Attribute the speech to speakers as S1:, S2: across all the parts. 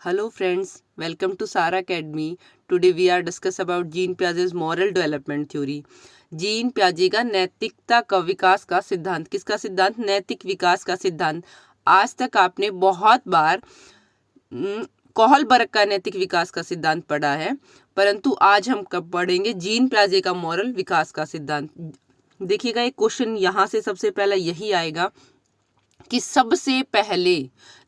S1: Hello friends, welcome to Sara Academy. Today we are discuss about Jean Piaget's moral development theory. Jean प्याजे का नैतिकता का विकास का सिद्धांत, किसका सिद्धांत? नैतिक विकास का सिद्धांत। आज तक आपने बहुत बार कोहलबर्ग का नैतिक विकास का सिद्धांत पढ़ा है, परंतु आज हम कब पढ़ेंगे जीन प्याजे का मॉरल विकास का सिद्धांत। देखिएगा, एक क्वेश्चन यहाँ से सबसे पहला यही आएगा कि सबसे पहले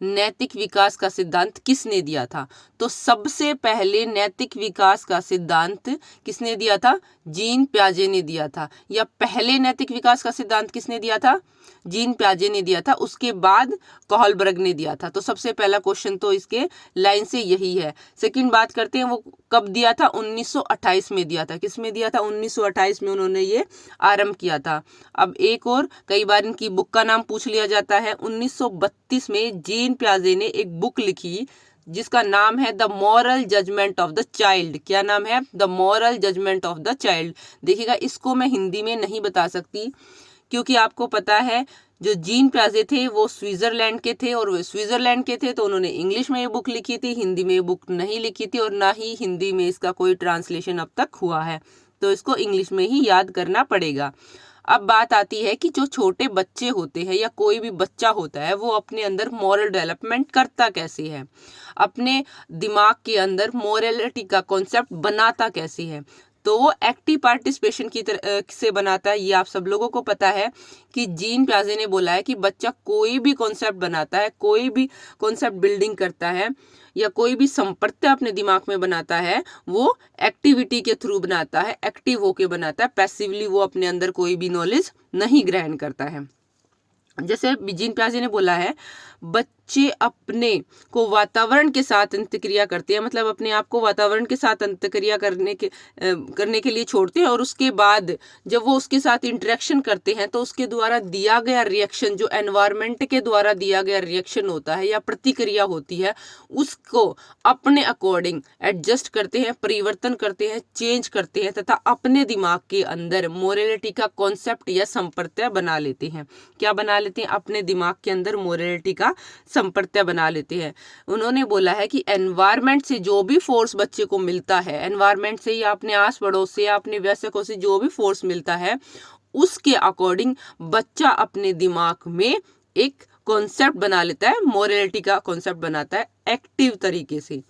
S1: नैतिक विकास का सिद्धांत किसने दिया था? तो सबसे पहले नैतिक विकास का सिद्धांत किसने दिया था? जीन प्याजे ने दिया था। या पहले नैतिक विकास का सिद्धांत किसने दिया था? जीन प्याजे ने दिया था। उसके बाद कोहलबर्ग ने दिया था। तो सबसे पहला क्वेश्चन तो इसके लाइन से यही है। सेकंड बात करते हैं, वो कब दिया था? 1928 में दिया था। किस में दिया था? 1928 में उन्होंने ये आरंभ किया था। अब एक और, कई बार इनकी बुक का नाम पूछ लिया जाता है। 1932 में जीन प्याजे ने एक बुक लिखी जिसका नाम है the moral judgement of the child. क्या नाम है? The moral judgement of the child. देखिएगा, इसको मैं हिंदी में नहीं बता सकती क्योंकि आपको पता है जो जीन प्याजे थे वो स्विट्जरलैंड के थे, और वे स्विट्जरलैंड के थे तो उन्होंने इंग्लिश में ये बुक लिखी थी, हिंदी में ये बुक नहीं लिखी थी, और ना ही हिंदी में इसका कोई ट्रांसलेशन अब तक हुआ है, तो इसको इंग्लिश में ही याद करना पड़ेगा। अब बात आती है कि जो छोटे बच्चे होते हैं या कोई भी बच्चा होता है वो अपने अंदर मॉरल डेवलपमेंट करता कैसे है, अपने दिमाग के अंदर मोरलिटी का कॉन्सेप्ट बनाता कैसे है? तो वो एक्टिव पार्टिसिपेशन की तरह से बनाता है। ये आप सब लोगों को पता है कि जीन प्याजे ने बोला है कि बच्चा कोई भी कॉन्सेप्ट बनाता है, कोई भी कॉन्सेप्ट बिल्डिंग करता है या कोई भी संप्रत्य अपने दिमाग में बनाता है, वो एक्टिविटी के थ्रू बनाता है, एक्टिव होके बनाता है। पैसिवली वो अपने अंदर कोई भी नॉलेज नहीं ग्रहण करता है। जैसे जीन प्याजे ने बोला है, बच्चे अपने को वातावरण के साथ अंतक्रिया करते हैं, मतलब अपने आप को वातावरण के साथ अंतक्रिया करने के लिए छोड़ते हैं, और उसके बाद जब वो उसके साथ इंटरेक्शन करते हैं तो उसके द्वारा दिया गया रिएक्शन, जो एनवायरनमेंट के द्वारा दिया गया रिएक्शन होता है या प्रतिक्रिया होती है, उसको अपने अकॉर्डिंग एडजस्ट करते हैं, परिवर्तन करते हैं, चेंज करते हैं, तथा अपने दिमाग के अंदर मोरलिटी का कॉन्सेप्ट या संप्रत्यय बना लेते हैं। क्या बना लेते हैं? अपने दिमाग के अंदर मोरलिटी का संप्रत्यय बना लेते हैं। उन्होंने बोला है कि एनवायरनमेंट से जो भी फोर्स बच्चे को मिलता है, एनवायरनमेंट से या अपने आस पड़ोस से या अपने वयस्कों से जो भी फोर्स मिलता है, उसके अकॉर्डिंग बच्चा अपने दिमाग में एक कॉन्सेप्ट बना लेता है, मोरलिटी का कॉन्सेप्ट बनाता है एक्टिव तरीके से।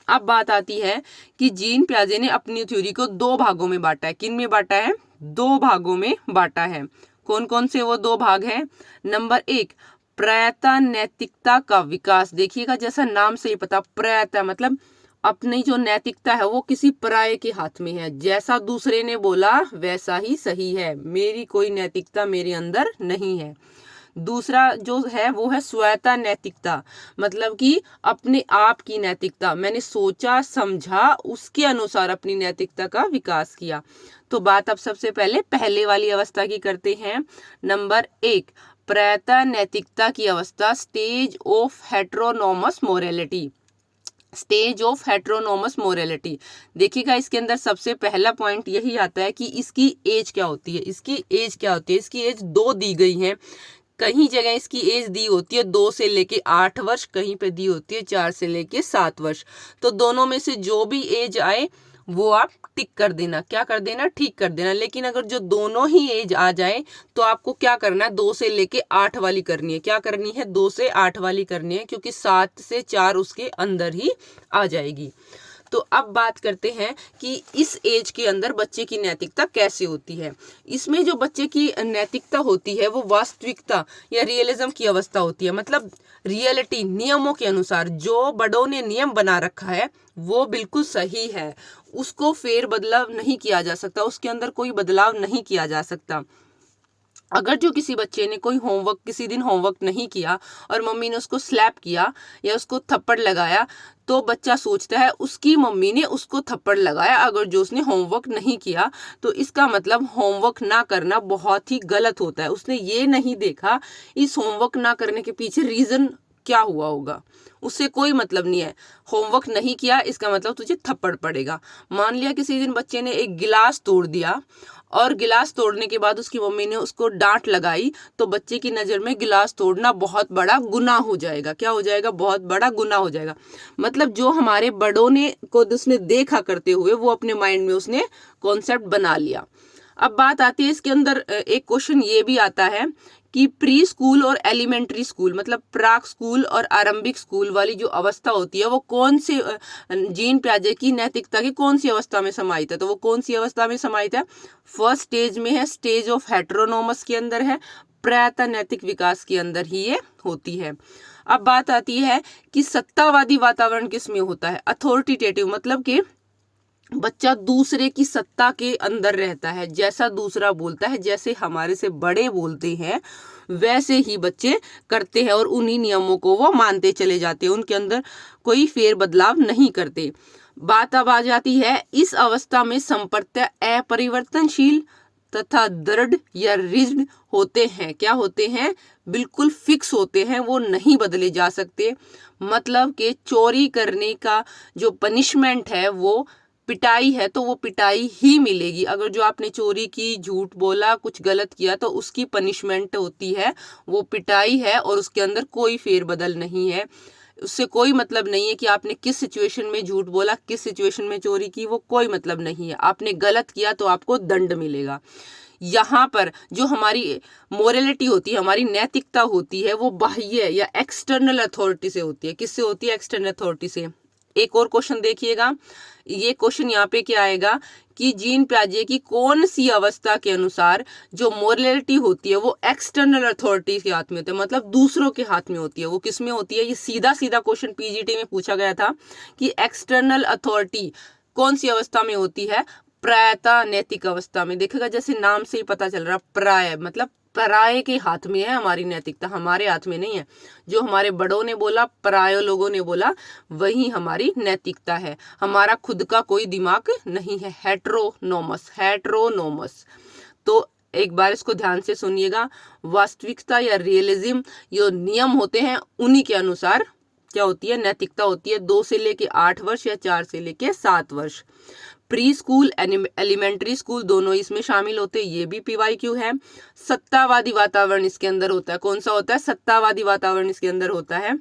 S1: अब बात आती है कि जीन प्याजे ने अपनी थ्योरी को दो भागों में बांटा है। किन में बांटा है? दो भागों में बांटा है। कौन कौन से वो दो भाग हैं? नंबर 1, प्रयता नैतिकता का विकास। देखिएगा, जैसा नाम से ही पता, प्रयता मतलब अपनी जो नैतिकता है वो किसी पराये के हाथ में है। जैसा दूसरे ने बोला वैसा ही सही है, मेरी कोई नैतिकता मेरे अंदर नहीं है। दूसरा जो है वो है स्वायत्ता नैतिकता, मतलब कि अपने आप की नैतिकता, मैंने सोचा समझा उसके अनुसार अपनी नैतिकता का विकास किया। तो बात अब सबसे पहले वाली अवस्था की करते हैं। नंबर 1, प्रयता नैतिकता की अवस्था, stage of heteronomous morality. Stage of heteronomous morality. देखिएगा, इसके अंदर सबसे पहला पॉइंट यही आता है कि इसकी एज क्या होती है। इसकी एज क्या होती है? इसकी एज 2 दी गई है। कहीं जगह इसकी एज दी होती है 2 से लेके 8 वर्ष, कहीं पे दी होती है 4 से लेके 7 वर्ष। तो दोनों में से जो भी एज आए वो आप टिक कर देना। क्या कर देना? ठीक कर देना। लेकिन अगर जो दोनों ही एज आ जाए तो आपको क्या करना है? 2 से लेके 8 वाली करनी है। क्या करनी है? 2 से 8 वाली करनी है, क्योंकि 7 से 4 उसके अंदर ही आ जाएगी। तो अब बात करते हैं कि इस एज के अंदर बच्चे की नैतिकता कैसे होती है। इसमें जो बच्चे की नैतिकता होती है वो वास्तविकता या रियलिज्म की अवस्था होती है, मतलब रियलिटी, नियमों के अनुसार जो बड़ों ने नियम बना रखा है वो बिल्कुल सही है, उसको फेर बदलाव नहीं किया जा सकता, उसके अंदर कोई बदलाव नहीं किया जा सकता। अगर जो किसी बच्चे ने कोई होमवर्क, किसी दिन होमवर्क नहीं किया और मम्मी ने उसको स्लैप किया या उसको थप्पड़ लगाया, तो बच्चा सोचता है उसकी मम्मी ने उसको थप्पड़ लगाया अगर जो उसने होमवर्क नहीं किया, तो इसका मतलब होमवर्क ना करना बहुत ही गलत होता है। उसने ये नहीं देखा इस होमवर्क ना करने के पीछे रीजन क्या हुआ होगा, उससे कोई मतलब नहीं है। होमवर्क नहीं किया इसका मतलब तुझे थप्पड़ पड़ेगा। मान लिया किसी दिन बच्चे ने एक गिलास तोड़ दिया और गिलास तोड़ने के बाद उसकी मम्मी ने उसको डांट लगाई, तो बच्चे की नज़र में गिलास तोड़ना बहुत बड़ा गुनाह हो जाएगा। क्या हो जाएगा? बहुत बड़ा गुनाह हो जाएगा। मतलब जो हमारे बड़ों ने को उसने देखा करते हुए वो अपने माइंड में उसने कॉन्सेप्ट बना लिया। अब बात आती है इसके अंदर एक क्वेश्चन ये भी आता है कि प्री स्कूल और एलिमेंट्री स्कूल, मतलब प्राक स्कूल और आरंभिक स्कूल वाली जो अवस्था होती है वो कौन से जीन पियाजे की नैतिकता की कौन सी अवस्था में समाहित है? तो वो कौन सी अवस्था में समाहित है? फर्स्ट स्टेज में है, स्टेज ऑफ हेटेरोनोमस के अंदर है, प्रायतः नैतिक विकास के अंदर ही ये होती है। अब बात आती है कि सत्तावादी वातावरण किस में होता है? अथॉरिटेटिव, मतलब कि बच्चा दूसरे की सत्ता के अंदर रहता है, जैसा दूसरा बोलता है, जैसे हमारे से बड़े बोलते हैं वैसे ही बच्चे करते हैं और उन्हीं नियमों को वो मानते चले जाते हैं, उनके अंदर कोई फेर बदलाव नहीं करते। बात अब आ जाती है, इस अवस्था में संप्रत्य अपरिवर्तनशील तथा दृढ़ या रिज्ड होते हैं। क्या होते हैं? बिल्कुल फिक्स होते हैं, वो नहीं बदले जा सकते। मतलब कि चोरी करने का जो पनिशमेंट है वो पिटाई है, तो वो पिटाई ही मिलेगी। अगर जो आपने चोरी की, झूठ बोला, कुछ गलत किया, तो उसकी पनिशमेंट होती है वो पिटाई है और उसके अंदर कोई फेरबदल नहीं है। उससे कोई मतलब नहीं है कि आपने किस सिचुएशन में झूठ बोला, किस सिचुएशन में चोरी की, वो कोई मतलब नहीं है। आपने गलत किया तो आपको दंड मिलेगा। यहाँ पर जो हमारी मोरलिटी होती है, हमारी नैतिकता होती है, वो बाह्य या एक्सटर्नल अथॉरिटी से होती है। किससे होती है? एक्सटर्नल अथॉरिटी से। एक और क्वेश्चन देखिएगा, ये क्वेश्चन यहाँ पे क्या आएगा कि जीन पियाजे की कौन सी अवस्था के अनुसार जो मोरलिटी होती है वो एक्सटर्नल अथॉरिटी के हाथ में होती है, मतलब दूसरों के हाथ में होती है। वो किस में होती है? ये सीधा सीधा क्वेश्चन पीजीटी में पूछा गया था कि एक्सटर्नल अथॉरिटी कौन सी अवस्था में होती है? प्रायता नैतिक अवस्था में। देखिएगा जैसे नाम से ही पता चल रहा, प्राय मतलब पराये के हाथ में है हमारी नैतिकता, हमारे हाथ में नहीं है। जो हमारे बड़ों ने बोला, पराये लोगों ने बोला, वही हमारी नैतिकता है। हमारा खुद का कोई दिमाग नहीं है। हेटेरोनोमस, हेटेरोनोमस। तो एक बार इसको ध्यान से सुनिएगा। वास्तविकता या रियलिज्म जो नियम होते हैं उन्हीं के अनुसार क्या होती है? नैतिकता होती है। 2 से लेके 8 वर्ष या 4 से लेके 7 वर्ष। प्री स्कूल, एलिमेंट्री स्कूल दोनों इसमें शामिल होते हैं, ये भी PYQ है। सत्तावादी वातावरण इसके अंदर होता है। कौन सा होता है? सत्तावादी वातावरण इसके अंदर होता है।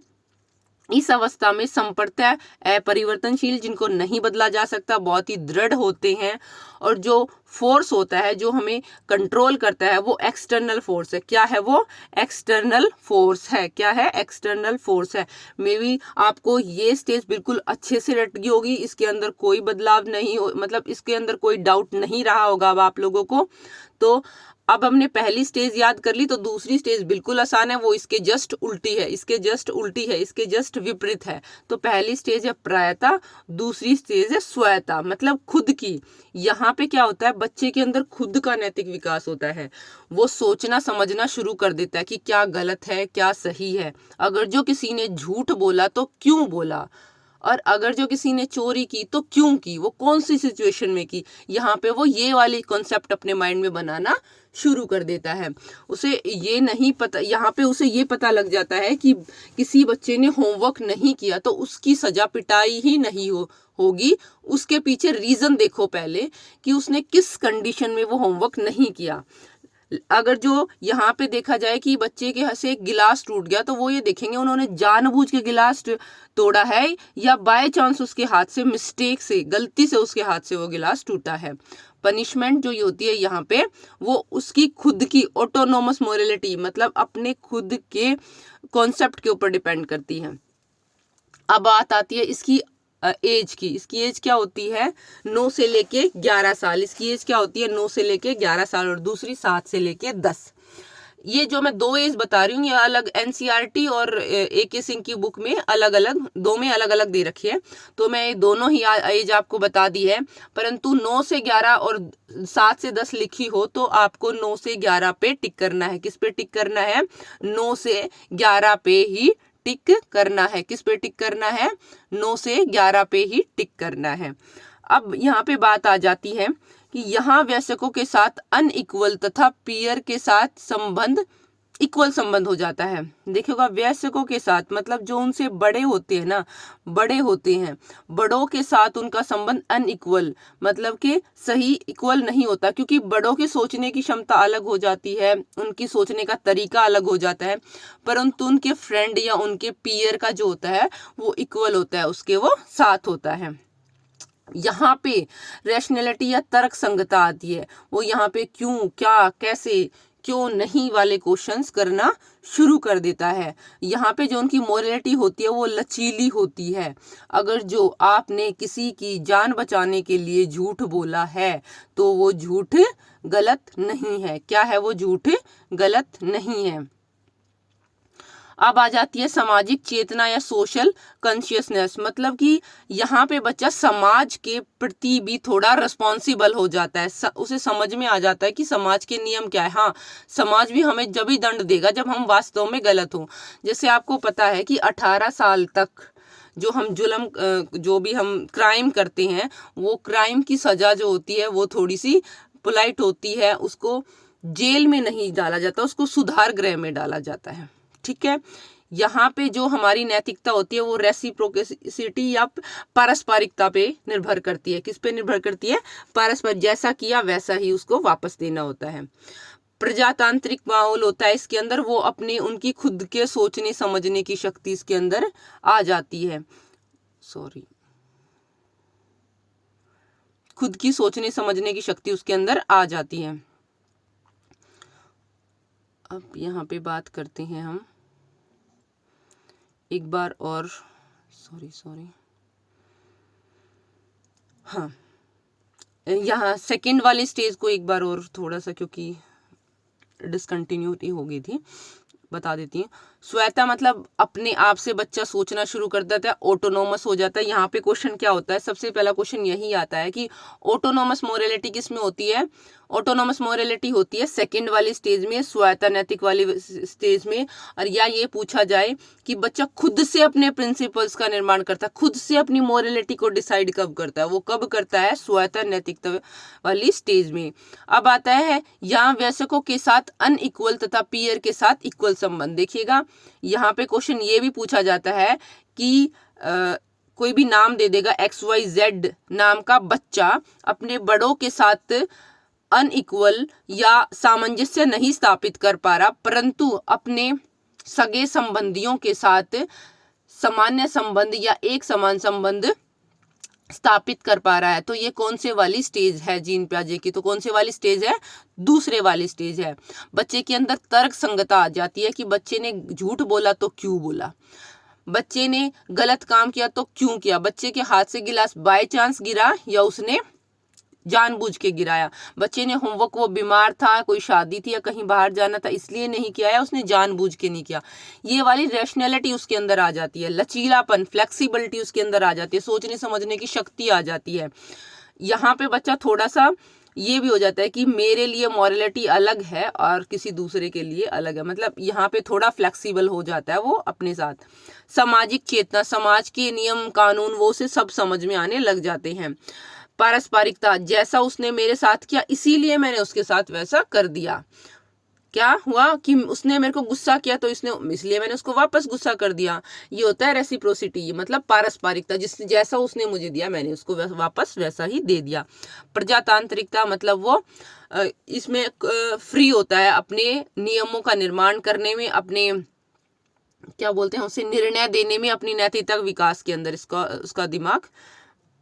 S1: इस अवस्था में संप्रत्य अपरिवर्तनशील, जिनको नहीं बदला जा सकता, बहुत ही दृढ़ होते हैं। और जो फोर्स होता है जो हमें कंट्रोल करता है वो एक्सटर्नल फोर्स है। क्या है वो? एक्सटर्नल फोर्स है। क्या है? एक्सटर्नल फोर्स है। मे बी आपको ये स्टेज बिल्कुल अच्छे से रट गई होगी, इसके अंदर कोई बदलाव नहीं हो, मतलब इसके अंदर कोई डाउट नहीं रहा होगा अब आप लोगों को। तो अब हमने पहली स्टेज याद कर ली, तो दूसरी स्टेज बिल्कुल आसान है, वो इसके जस्ट उल्टी है, इसके जस्ट उल्टी है, इसके जस्ट विपरीत है। तो पहली स्टेज है प्रायता, दूसरी स्टेज है स्वायत्ता, मतलब खुद की। यहाँ पे क्या होता है? बच्चे के अंदर खुद का नैतिक विकास होता है। वो सोचना समझना शुरू कर देता है कि क्या गलत है, क्या सही है। अगर जो किसी ने झूठ बोला तो क्यों बोला, और अगर जो किसी ने चोरी की तो क्यों की, वो कौन सी सिचुएशन में की। यहाँ पे वो ये वाली कॉन्सेप्ट अपने माइंड में बनाना शुरू कर देता है। उसे ये नहीं पता, यहाँ पे उसे ये पता लग जाता है कि किसी बच्चे ने होमवर्क नहीं किया तो उसकी सजा पिटाई ही नहीं होगी। उसके पीछे रीजन देखो पहले कि उसने किस कंडीशन में वो होमवर्क नहीं किया। अगर जो यहाँ पे देखा जाए कि बच्चे के से एक गिलास टूट गया, तो वो ये देखेंगे उन्होंने जानबूझ के गिलास तोड़ा है या बाय चांस उसके हाथ से, मिस्टेक से, गलती से उसके हाथ से वो गिलास टूटा है। पनिशमेंट जो होती है यहाँ पे वो उसकी खुद की ऑटोनोमस मोरलिटी, मतलब अपने खुद के कॉन्सेप्ट के ऊपर डिपेंड करती है। अब बात आती है इसकी एज की। इसकी एज क्या होती है? 9 से लेके 11 साल। इसकी एज क्या होती है? 9 से लेके 11 साल, और दूसरी 7 से लेके 10। ये जो मैं 2 एज बता रही हूँ ये अलग NCERT और AK सिंह की बुक में अलग अलग, 2 में अलग अलग दे रखी है, तो मैं दोनों ही एज आपको बता दी है। परंतु 9 से 11 और 7 से 10 लिखी हो तो आपको 9 से 11 पे टिक करना है। किस पे टिक करना है? 9 से 11 पे ही टिक करना है। किस पे टिक करना है? 9 से 11 पे ही टिक करना है। अब यहाँ पे बात आ जाती है कि यहाँ वयस्कों के साथ अनइक्वल तथा पीयर के साथ संबंध इक्वल संबंध हो जाता है। देखिएगा वयस्कों के साथ मतलब जो उनसे बड़े होते हैं ना, बड़े होते हैं, बड़ों के साथ उनका संबंध अनइक्वल मतलब कि सही इक्वल नहीं होता, क्योंकि बड़ों की सोचने की क्षमता अलग हो जाती है, उनकी सोचने का तरीका अलग हो जाता है, परंतु उनके फ्रेंड या उनके पीयर का जो होता है वो इक्वल होता है, उसके वो साथ होता है। यहाँ पे रैशनैलिटी या तर्क संगता आती है, वो यहाँ पे क्यों, क्या, कैसे, क्यों नहीं वाले क्वेश्चंस करना शुरू कर देता है। यहाँ पे जो उनकी मोरलिटी होती है वो लचीली होती है। अगर जो आपने किसी की जान बचाने के लिए झूठ बोला है तो वो झूठ गलत नहीं है। क्या है वो झूठ गलत नहीं है। अब आ जाती है सामाजिक चेतना या सोशल कॉन्शियसनेस, मतलब कि यहाँ पे बच्चा समाज के प्रति भी थोड़ा रिस्पॉन्सिबल हो जाता है, उसे समझ में आ जाता है कि समाज के नियम क्या है। हाँ, समाज भी हमें जब ही दंड देगा जब हम वास्तव में गलत हो। जैसे आपको पता है कि 18 साल तक जो हम जुल्म जो भी हम क्राइम करते हैं, वो क्राइम की सजा जो होती है वो थोड़ी सी पोलाइट होती है, उसको जेल में नहीं डाला जाता, उसको सुधार गृह में डाला जाता है। ठीक है, यहाँ पे जो हमारी नैतिकता होती है वो रेसिप्रोसिटी या पारस्परिकता पे निर्भर करती है। किस पे निर्भर करती है? पारस्परिक, जैसा किया वैसा ही उसको वापस देना होता है। प्रजातांत्रिक माहौल होता है इसके अंदर, वो अपनी उनकी खुद के सोचने समझने की शक्ति इसके अंदर आ जाती है। खुद की सोचने समझने की शक्ति उसके अंदर आ जाती है। अब यहाँ पे बात करते हैं हम एक बार और, हाँ, यहाँ सेकंड वाले स्टेज को एक बार और थोड़ा सा, क्योंकि डिसकंटिन्यूटी हो गई थी, बता देती हैं। स्वायत्ता मतलब अपने आप से बच्चा सोचना शुरू कर देता है, ऑटोनोमस हो जाता है। यहाँ पे क्वेश्चन क्या होता है, सबसे पहला क्वेश्चन यही आता है कि ऑटोनोमस मोरलिटी किस में होती है? ऑटोनोमस मोरलिटी होती है सेकंड वाली स्टेज में, स्वायत्ता नैतिक वाली स्टेज में। और या ये पूछा जाए कि बच्चा खुद से अपने प्रिंसिपल्स का निर्माण करता है, खुद से अपनी मोरलिटी को डिसाइड कब करता है? वो कब करता है? स्वायत्ता नैतिकता वाली स्टेज में। अब आता है यहाँ वयस्कों के साथ अनइक्वल तथा पीयर के साथ इक्वल संबंध। देखिएगा यहाँ पे क्वेश्चन ये भी पूछा जाता है कि कोई भी नाम दे देगा, XYZ नाम का बच्चा अपने बड़ों के साथ अनइक्वल या सामंजस्य नहीं स्थापित कर पा रहा, परंतु अपने सगे संबंधियों के साथ सामान्य संबंध या एक समान संबंध स्थापित कर पा रहा है। तो ये कौन से वाली स्टेज है जीन पियाजे की? तो कौन से वाली स्टेज है? दूसरे वाली स्टेज है। बच्चे के अंदर तर्क संगता आ जाती है कि बच्चे ने झूठ बोला तो क्यों बोला, बच्चे ने गलत काम किया तो क्यों किया, बच्चे के हाथ से गिलास बाय चांस गिरा या उसने जानबूझ के गिराया, बच्चे ने होमवर्क, वो बीमार था, कोई शादी थी या कहीं बाहर जाना था इसलिए नहीं किया, या उसने जानबूझ के नहीं किया। ये वाली रैशनैलिटी उसके अंदर आ जाती है, लचीलापन, फ्लेक्सिबिलिटी उसके अंदर आ जाती है, सोचने समझने की शक्ति आ जाती है। यहाँ पे बच्चा थोड़ा सा ये भी हो जाता है कि मेरे लिए मॉरलिटी अलग है और किसी दूसरे के लिए अलग है, मतलब यहाँ पे थोड़ा फ्लेक्सिबल हो जाता है वो अपने साथ। सामाजिक चेतना, समाज के नियम कानून वो उसे सब समझ में आने लग जाते हैं। पारस्परिकता, जैसा उसने मेरे साथ किया इसीलिए मैंने उसके साथ वैसा कर दिया। क्या हुआ कि उसने मेरे को गुस्सा किया तो इसलिए मैंने उसको वापस गुस्सा कर दिया। ये होता है रेसिप्रोसिटी, मतलब पारस्परिकता, जैसा उसने मुझे दिया मैंने उसको वापस वैसा ही दे दिया। प्रजातांत्रिकता मतलब वो इसमें फ्री होता है अपने नियमों का निर्माण करने में, अपने क्या बोलते हैं उसे, निर्णय देने में, अपनी नैतिकता विकास के अंदर उसका दिमाग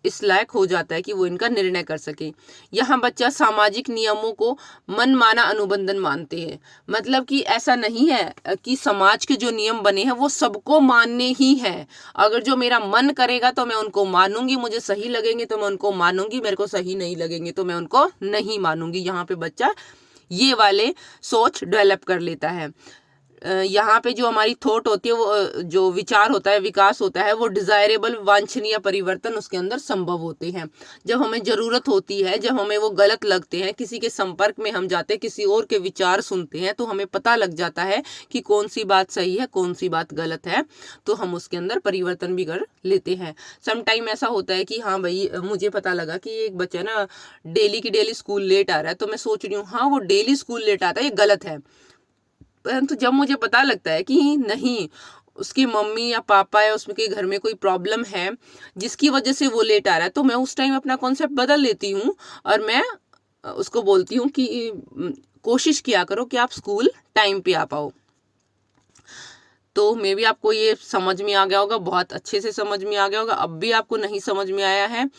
S1: इस लायक हो जाता है कि वो इनका निर्णय कर सके। यहाँ बच्चा सामाजिक नियमों को मनमाना अनुबंधन मानते हैं, मतलब कि ऐसा नहीं है कि समाज के जो नियम बने हैं वो सबको मानने ही हैं। अगर जो मेरा मन करेगा तो मैं उनको मानूंगी, मुझे सही लगेंगे तो मैं उनको मानूंगी, मेरे को सही नहीं लगेंगे तो मैं उनको नहीं मानूंगी। यहाँ पे बच्चा ये वाले सोच डेवलप कर लेता है। यहाँ पे जो हमारी थॉट होती है, वो जो विचार होता है, विकास होता है, वो डिजायरेबल, वांछनीय परिवर्तन उसके अंदर संभव होते हैं। जब हमें जरूरत होती है, जब हमें वो गलत लगते हैं, किसी के संपर्क में हम जाते हैं, किसी और के विचार सुनते हैं, तो हमें पता लग जाता है कि कौन सी बात सही है, कौन सी बात गलत है, तो हम उसके अंदर परिवर्तन भी कर लेते हैं। समटाइम ऐसा होता है कि हाँ भाई, मुझे पता लगा कि एक बच्चा ना डेली की डेली स्कूल लेट आ रहा है, तो मैं सोच रही हूँ हाँ वो डेली स्कूल लेट आता है, ये गलत है, परंतु जब मुझे पता लगता है कि नहीं, उसकी मम्मी या पापा या उसके घर में कोई प्रॉब्लम है जिसकी वजह से वो लेट आ रहा है, तो मैं उस टाइम अपना कॉन्सेप्ट बदल लेती हूँ और मैं उसको बोलती हूँ कि कोशिश किया करो कि आप स्कूल टाइम पे आ पाओ। तो मे बी आपको ये समझ में आ गया होगा, बहुत अच्छे से समझ में आ गया होगा। अब भी आपको नहीं समझ में आया है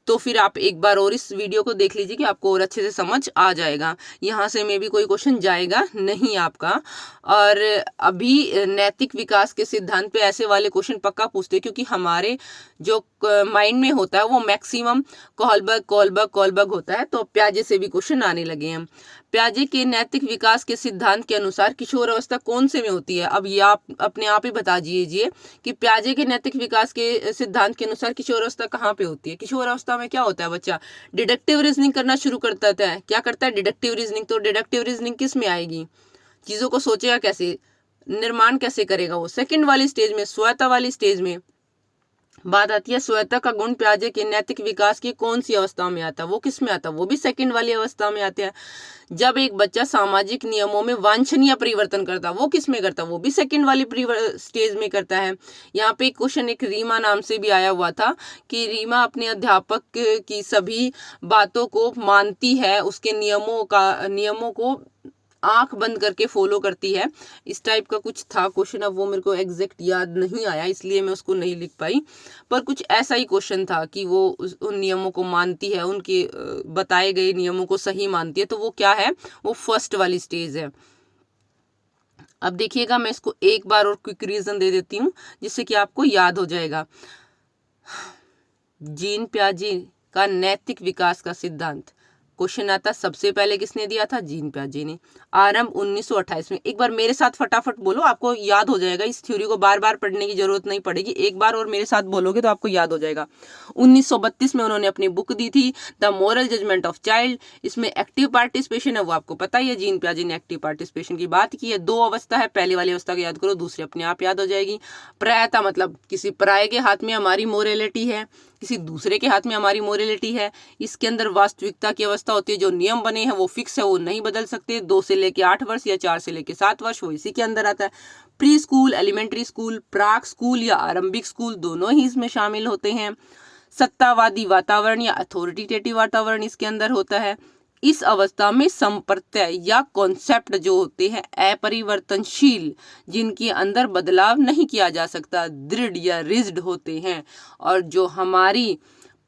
S1: तो फिर आप एक बार और इस वीडियो को देख लीजिए कि आपको और अच्छे से समझ आ जाएगा। यहाँ से मे भी कोई क्वेश्चन जाएगा नहीं आपका। और अभी नैतिक विकास के सिद्धांत पे ऐसे वाले क्वेश्चन पक्का पूछते हैं, क्योंकि हमारे जो माइंड में होता है वो मैक्सिमम कोलबर्ग होता है। तो प्याजे से भी क्वेश्चन आने लगे हैं। प्याजे के नैतिक विकास के सिद्धांत के अनुसार किशोर अवस्था कौन से में होती है? अब ये आप अपने आप ही बता दीजिए कि प्याजे के नैतिक विकास के सिद्धांत के अनुसार किशोर अवस्था कहाँ पे होती है? किशोर अवस्था में क्या होता है? बच्चा डिडक्टिव रीजनिंग करना शुरू करता है। क्या करता है? Deductive reasoning. तो डिडक्टिव रीजनिंग किस में आएगी? चीजों को सोचेगा कैसे, निर्माण कैसे करेगा? वो सेकंड वाली स्टेज में, स्वायत्ता वाली स्टेज में बात आती है। स्वायत्ता का गुण प्याजे के नैतिक विकास की कौन सी अवस्था में आता है? वो किस में आता है? वो भी सेकंड वाली अवस्था में आते हैं। जब एक बच्चा सामाजिक नियमों में वांछनीय परिवर्तन करता है, वो किस में करता है? वो भी सेकंड वाली स्टेज में करता है। यहाँ पे एक क्वेश्चन एक रीमा नाम से भी आया हुआ था कि रीमा अपने अध्यापक की सभी बातों को मानती है, उसके नियमों को आंख बंद करके फॉलो करती है। इस टाइप का कुछ था क्वेश्चन। अब वो मेरे को एग्जैक्ट याद नहीं आया, इसलिए मैं उसको नहीं लिख पाई, पर कुछ ऐसा ही क्वेश्चन था कि वो उन नियमों को मानती है, उनके बताए गए नियमों को सही मानती है। तो वो क्या है? वो फर्स्ट वाली स्टेज है। अब देखिएगा, मैं इसको एक बार और क्विक रीजन दे देती हूँ जिससे कि आपको याद हो जाएगा। जीन पियाजे का नैतिक विकास का सिद्धांत क्वेश्चन आता, सबसे पहले किसने दिया था? जीन पियाजे ने। आरंभ 1928 में। एक बार मेरे साथ फटाफट बोलो, आपको याद हो जाएगा। इस थ्योरी को बार बार पढ़ने की जरूरत नहीं पड़ेगी, एक बार और मेरे साथ बोलोगे तो आपको याद हो जाएगा। 1932 में उन्होंने अपनी बुक दी थी, the moral judgement of child. इसमें एक्टिव पार्टिसिपेशन है, वो आपको पता ही है। जीन पियाजे ने एक्टिव पार्टिसिपेशन की बात की है। 2 अवस्था है, पहली वाली अवस्था को याद करो, दूसरी अपने आप याद हो जाएगी। प्रायता मतलब किसी पराये के हाथ में हमारी मोरलिटी है, किसी दूसरे के हाथ में हमारी मोरलिटी है। इसके अंदर वास्तविकता की अवस्था होती है, जो नियम बने हैं वो फिक्स है, वो नहीं बदल सकते। 2 से लेके 8 वर्ष या 4 से लेके 7 वर्ष, वो इसी के अंदर आता है। प्री स्कूल, एलिमेंट्री स्कूल, प्राक स्कूल या आरंभिक स्कूल, दोनों ही इसमें शामिल होते हैं। सत्तावादी वातावरण या अथॉरिटेटिव वातावरण इसके अंदर होता है। इस अवस्था में संप्रत्यय या कॉन्सेप्ट जो होते हैं अपरिवर्तनशील, जिनके अंदर बदलाव नहीं किया जा सकता, दृढ़ या रिजिड होते हैं। और जो हमारी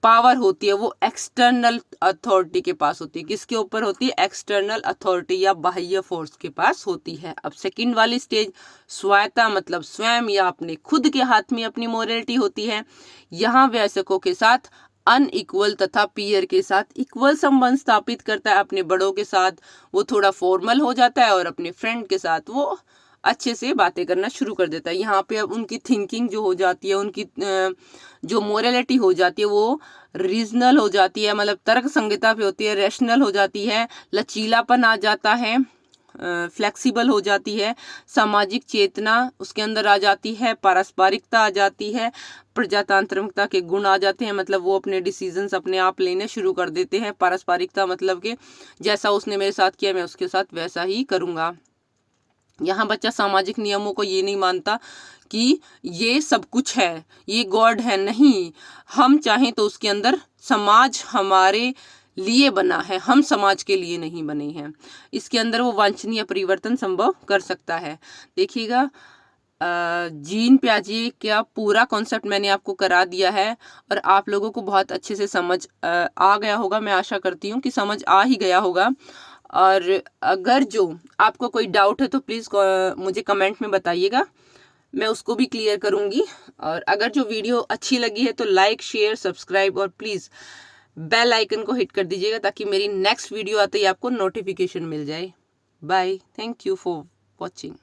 S1: पावर होती है वो एक्सटर्नल अथॉरिटी के पास होती है। किसके ऊपर होती है? एक्सटर्नल अथॉरिटी या बाह्य फोर्स के पास होती है। अब सेकंड वाली स्टेज, स्वायत्ता मतलब स्वयं या अपने खुद के हाथ में अपनी मोरलिटी होती है। यहाँ वयस्कों के साथ अनइक्वल तथा पीयर के साथ इक्वल संबंध स्थापित करता है। अपने बड़ों के साथ वो थोड़ा फॉर्मल हो जाता है और अपने फ्रेंड के साथ वो अच्छे से बातें करना शुरू कर देता है। यहाँ पे अब उनकी थिंकिंग जो हो जाती है, उनकी जो मोरलिटी हो जाती है वो रीजनल हो जाती है, मतलब तर्क संगता पे होती है, रैशनल हो जाती है, लचीलापन आ जाता है, फ्लेक्सिबल हो जाती है, सामाजिक चेतना उसके अंदर आ जाती है, पारस्परिकता आ जाती है, प्रजातांत्रिकता के गुण आ जाते हैं, मतलब वो अपने डिसीजंस अपने आप लेने शुरू कर देते हैं। पारस्परिकता मतलब कि जैसा उसने मेरे साथ किया मैं उसके साथ वैसा ही करूँगा। यहाँ बच्चा सामाजिक नियमों को ये नहीं मानता कि ये सब कुछ है, ये गॉड है, नहीं। हम चाहें तो उसके अंदर समाज हमारे लिए बना है, हम समाज के लिए नहीं बने हैं। इसके अंदर वो वांछनीय परिवर्तन संभव कर सकता है। देखिएगा, जीन पियाजे का पूरा कॉन्सेप्ट मैंने आपको करा दिया है और आप लोगों को बहुत अच्छे से समझ आ गया होगा। मैं आशा करती हूँ कि समझ आ ही गया होगा। और अगर जो आपको कोई डाउट है तो प्लीज़ मुझे कमेंट में बताइएगा, मैं उसको भी क्लियर करूँगी। और अगर जो वीडियो अच्छी लगी है तो लाइक, शेयर, सब्सक्राइब और प्लीज़ बेल आइकन को हिट कर दीजिएगा ताकि मेरी नेक्स्ट वीडियो आते ही आपको नोटिफिकेशन मिल जाए। Bye, thank you for watching.